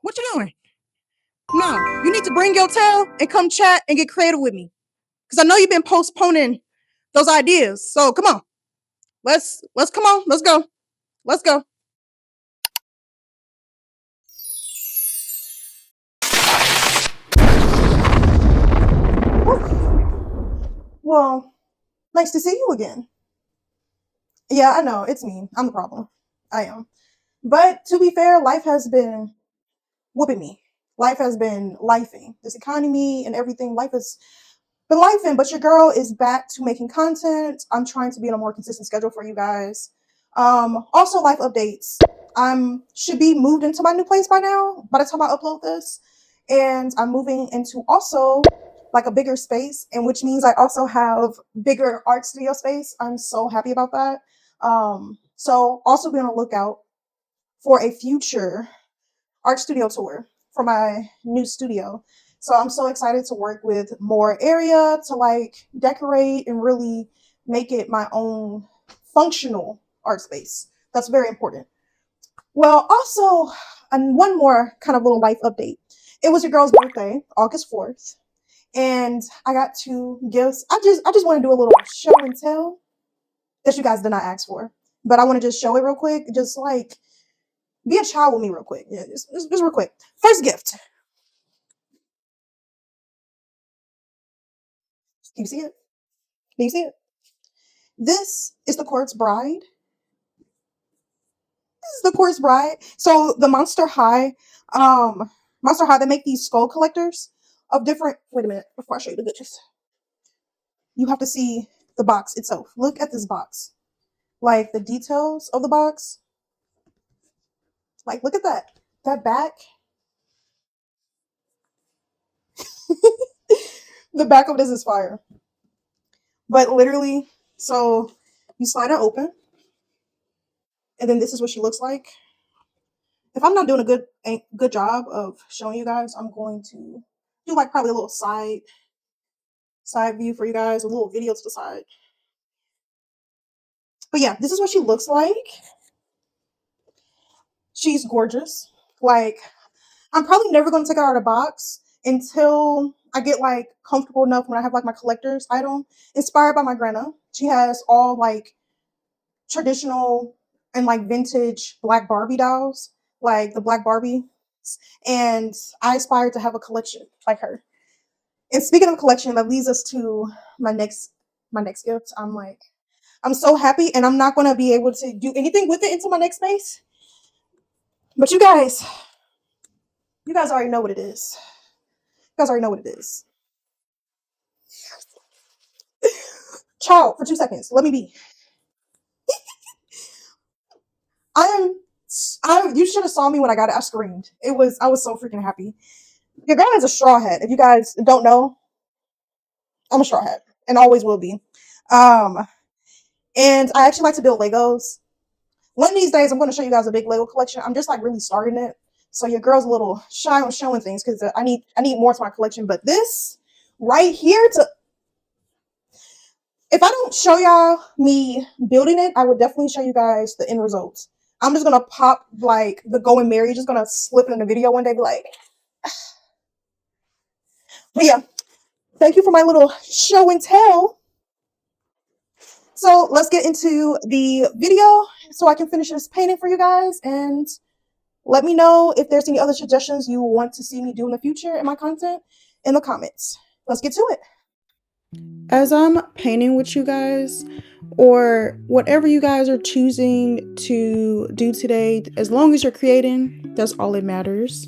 What you doing? No, you need to bring your tail and come chat and get creative with me. Cause I know you've been postponing those ideas. So come on. Let's come on. Let's go. Let's go. Well, nice to see you again. Yeah, I know. It's me. I'm the problem. I am. But to be fair, life has been whooping me. Life has been lifing. This economy and everything, life has been lifing. But your girl is back to making content. I'm trying to be on a more consistent schedule for you guys. Also life updates. I'm should be moved into my new place by now, by the time I upload this. And I'm moving into also like a bigger space, and which means I also have bigger art studio space. I'm so happy about that. So also be on the lookout for a future art studio tour for my new studio. So I'm so excited to work with more area to like decorate and really make it my own functional art space. That's very important. Well, also, and one more kind of little life update. It was your girl's birthday, August 4th, and I got two gifts. I just want to do a little show and tell that you guys did not ask for. But I want to just show it real quick. Just like be a child with me real quick. Yeah, just real quick. First gift. Can you see it? Can you see it? This is the Quartz Bride. This is the Quartz Bride. So the Monster High, they make these skull collectors of different. Wait a minute, before I show you the goodness, you have to see the box itself. Look at this box. Like the details of the box. Like look at that. That back. The back of this is fire. But literally, so you slide it open, and then this is what she looks like. If I'm not doing a good job of showing you guys, I'm going to do like probably a little side view for you guys, a little video to the side. But yeah, this is what she looks like. She's gorgeous. Like I'm probably never going to take her out of the box until I get like comfortable enough when I have like my collector's item inspired by my grandma. She has all like traditional and like vintage black Barbie dolls, like the black Barbie. And I aspire to have a collection like her. And speaking of collection, that leads us to my next my next gift. I'm so happy, and I'm not gonna be able to do anything with it until my next space. But you guys already know what it is. You guys already know what it is. Child, for 2 seconds, let me be. I am. You should have saw me when I got it. I screamed. I was so freaking happy. Your girl is a straw hat. If you guys don't know, I'm a straw hat and always will be. Um, and I actually like to build Legos. One of these days, I'm going to show you guys a big Lego collection. I'm just like really starting it, so your girl's a little shy on showing things because I need more to my collection. But this right here, to if I don't show y'all me building it, I would definitely show you guys the end results. I'm just gonna pop like the Going Mary, just gonna slip it in the video one day, be like, but yeah, thank you for my little show and tell. So let's get into the video so I can finish this painting for you guys, and let me know if there's any other suggestions you want to see me do in the future in my content in the comments. Let's get to it. As I'm painting with you guys, or whatever you guys are choosing to do today, as long as you're creating, that's all that matters.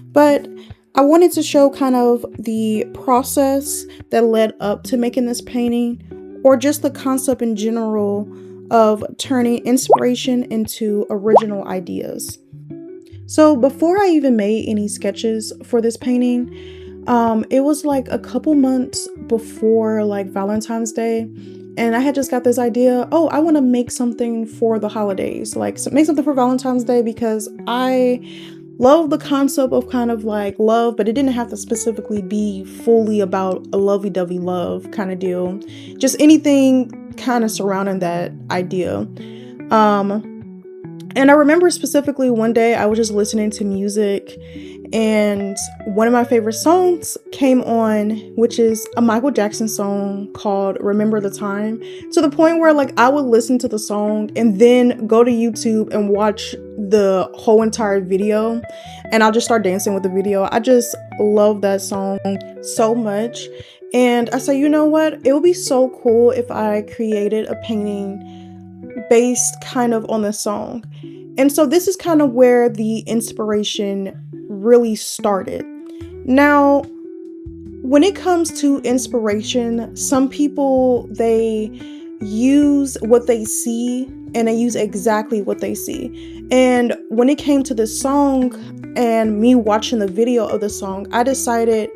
But I wanted to show kind of the process that led up to making this painting, or just the concept in general of turning inspiration into original ideas. So before I even made any sketches for this painting, it was like a couple months before like Valentine's Day, and I had just got this idea. Oh, I want to make something for the holidays, like make something for Valentine's Day, because I love the concept of kind of like love, but it didn't have to specifically be fully about a lovey-dovey love kind of deal. Just anything kind of surrounding that idea. Um, And I remember specifically one day I was just listening to music and one of my favorite songs came on, which is a Michael Jackson song called Remember the Time, to the point where like I would listen to the song and then go to YouTube and watch the whole entire video, and I'll just start dancing with the video. I just love that song so much. And I say, you know what? It would be so cool if I created a painting based kind of on the song. And so this is kind of where the inspiration really started. Now, when it comes to inspiration, some people, they use what they see and they use exactly what they see. And when it came to this song and me watching the video of the song, I decided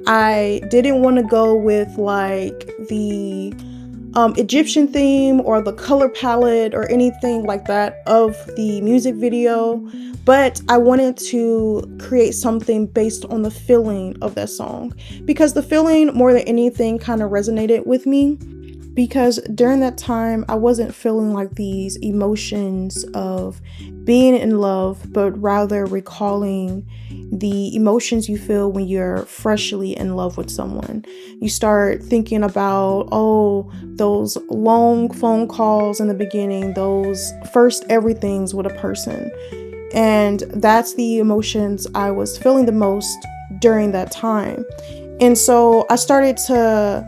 I didn't want to go with like the Egyptian theme or the color palette or anything like that of the music video, but I wanted to create something based on the feeling of that song, because the feeling more than anything kind of resonated with me, because during that time I wasn't feeling like these emotions of being in love, but rather recalling the emotions you feel when you're freshly in love with someone. You start thinking about, oh, those long phone calls in the beginning, those first everythings with a person. And that's the emotions I was feeling the most during that time. And so I started to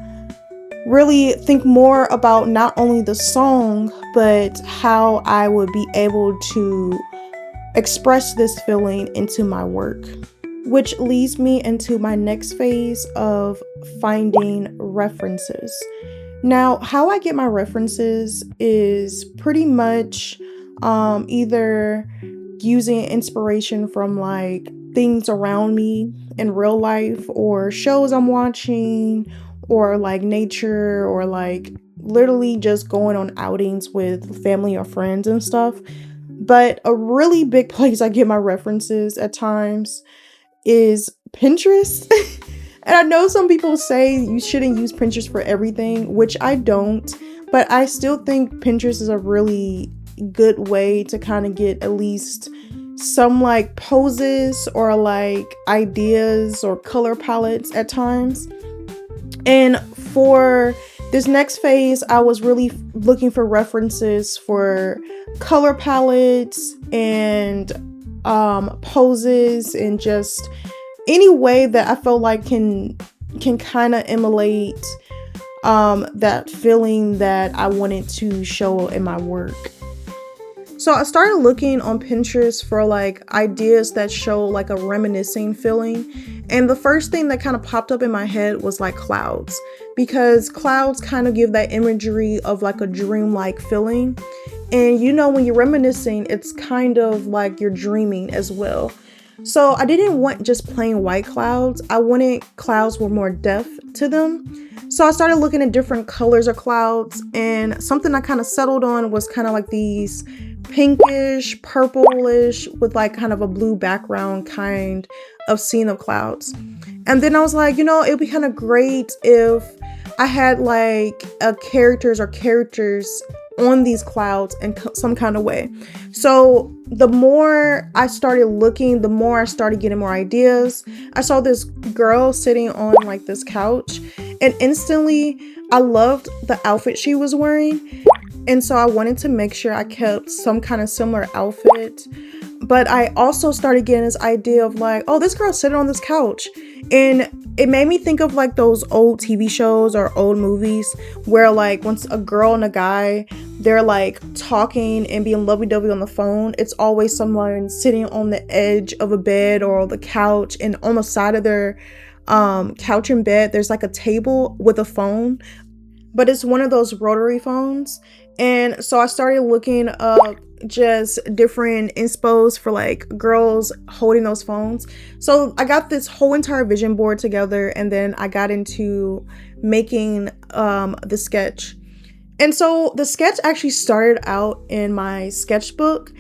really think more about not only the song, but how I would be able to express this feeling into my work, which leads me into my next phase of finding references. Now, how I get my references is pretty much either using inspiration from like things around me in real life, or shows I'm watching, or like nature, or like literally just going on outings with family or friends and stuff. But a really big place I get my references at times is Pinterest. And I know some people say you shouldn't use Pinterest for everything, which I don't, but I still think Pinterest is a really good way to kind of get at least some like poses or like ideas or color palettes at times. And for this next phase, I was really looking for references for color palettes and poses, and just any way that I felt like can kind of emulate that feeling that I wanted to show in my work. So I started looking on Pinterest for like ideas that show like a reminiscing feeling. And the first thing that kind of popped up in my head was like clouds, because clouds kind of give that imagery of like a dreamlike feeling. And you know, when you're reminiscing, it's kind of like you're dreaming as well. So I didn't want just plain white clouds. I wanted clouds with more depth to them. So I started looking at different colors of clouds, and something I kind of settled on was kind of like these pinkish, purplish with like kind of a blue background kind of scene of clouds. And then I was like, you know, it'd be kind of great if I had like characters on these clouds in some kind of way. So the more I started looking, the more I started getting more ideas. I saw this girl sitting on like this couch, and instantly I loved the outfit she was wearing. And so I wanted to make sure I kept some kind of similar outfit. But I also started getting this idea of like, oh, this girl's sitting on this couch. And it made me think of like those old TV shows or old movies where like once a girl and a guy, they're like talking and being lovey-dovey on the phone, it's always someone sitting on the edge of a bed or the couch, and on the side of their couch and bed, there's like a table with a phone, but it's one of those rotary phones. And so I started looking up just different inspos for like girls holding those phones. So I got this whole entire vision board together, and then I got into making the sketch. And so the sketch actually started out in my sketchbook.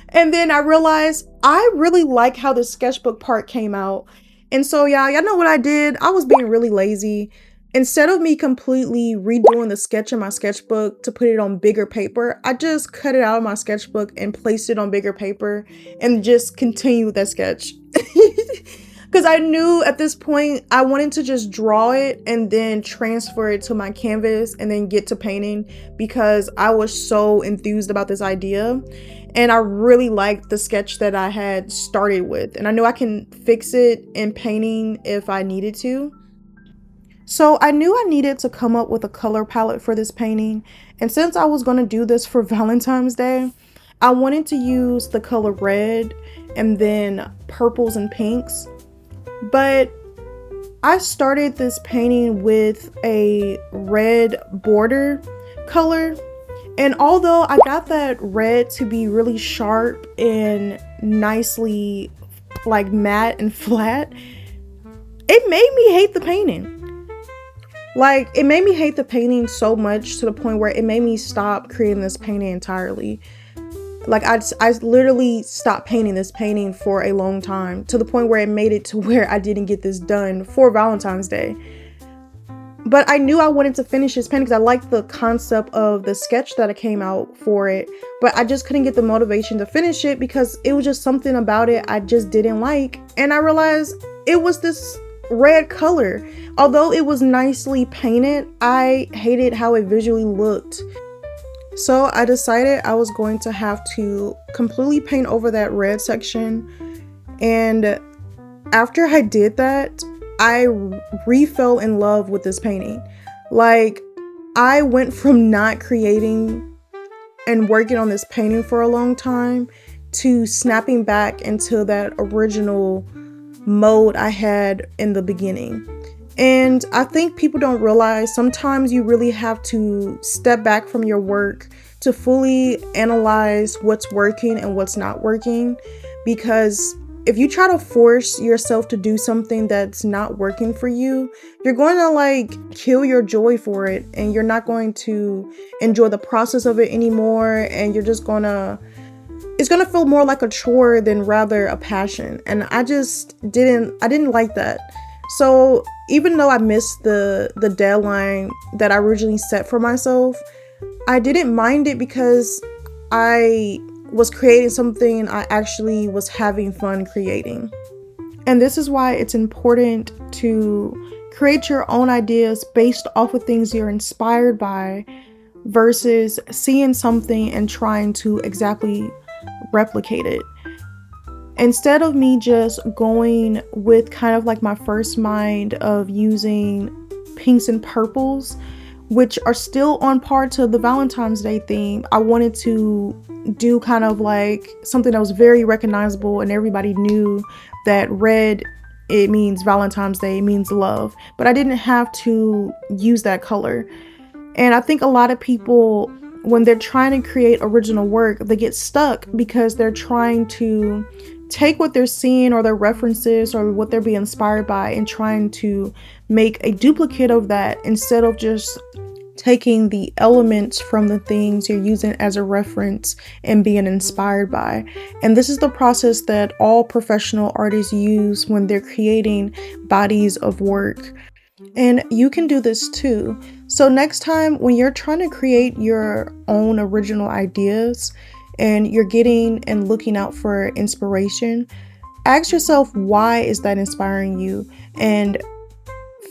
And then I realized I really like how the sketchbook part came out. And so y'all know what I did? I was being really lazy. Instead of me completely redoing the sketch in my sketchbook to put it on bigger paper, I just cut it out of my sketchbook and placed it on bigger paper and just continued that sketch. Because I knew at this point I wanted to just draw it and then transfer it to my canvas and then get to painting, because I was so enthused about this idea and I really liked the sketch that I had started with, and I knew I can fix it in painting if I needed to. So I knew I needed to come up with a color palette for this painting, and since I was going to do this for Valentine's Day, I wanted to use the color red and then purples and pinks. But I started this painting with a red border color, and although I got that red to be really sharp and nicely like matte and flat, it made me hate the painting. Like, it made me hate the painting so much to the point where it made me stop creating this painting entirely. Like, I literally stopped painting this painting for a long time, to the point where it made it to where I didn't get this done for Valentine's Day. But I knew I wanted to finish this painting because I liked the concept of the sketch that came out for it. But I just couldn't get the motivation to finish it because it was just something about it I just didn't like. And I realized it was this red color. Although it was nicely painted, I hated how it visually looked. So I decided I was going to have to completely paint over that red section. And after I did that, I re-fell in love with this painting. Like, I went from not creating and working on this painting for a long time to snapping back into that original mode I had in the beginning. And I think people don't realize sometimes you really have to step back from your work to fully analyze what's working and what's not working, because if you try to force yourself to do something that's not working for you, you're going to like kill your joy for it, and you're not going to enjoy the process of it anymore, and you're just gonna it's gonna feel more like a chore than rather a passion. And I didn't like that. So even though I missed the deadline that I originally set for myself, I didn't mind it because I was creating something I actually was having fun creating. And this is why it's important to create your own ideas based off of things you're inspired by versus seeing something and trying to exactly replicate it. Instead of me just going with kind of like my first mind of using pinks and purples, which are still on par to the Valentine's Day theme, I wanted to do kind of like something that was very recognizable and everybody knew that red, it means Valentine's Day, it means love. But I didn't have to use that color. And I think a lot of people, when they're trying to create original work, they get stuck because they're trying to take what they're seeing or their references or what they're being inspired by and trying to make a duplicate of that, instead of just taking the elements from the things you're using as a reference and being inspired by. And this is the process that all professional artists use when they're creating bodies of work. And you can do this too. So next time when you're trying to create your own original ideas and you're getting and looking out for inspiration, ask yourself, why is that inspiring you? And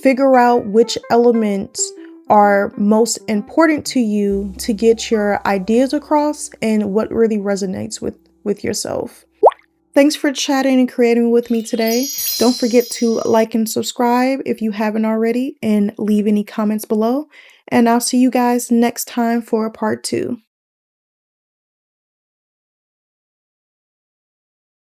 figure out which elements are most important to you to get your ideas across and what really resonates with yourself. Thanks for chatting and creating with me today. Don't forget to like and subscribe if you haven't already, and leave any comments below. And I'll see you guys next time for part 2.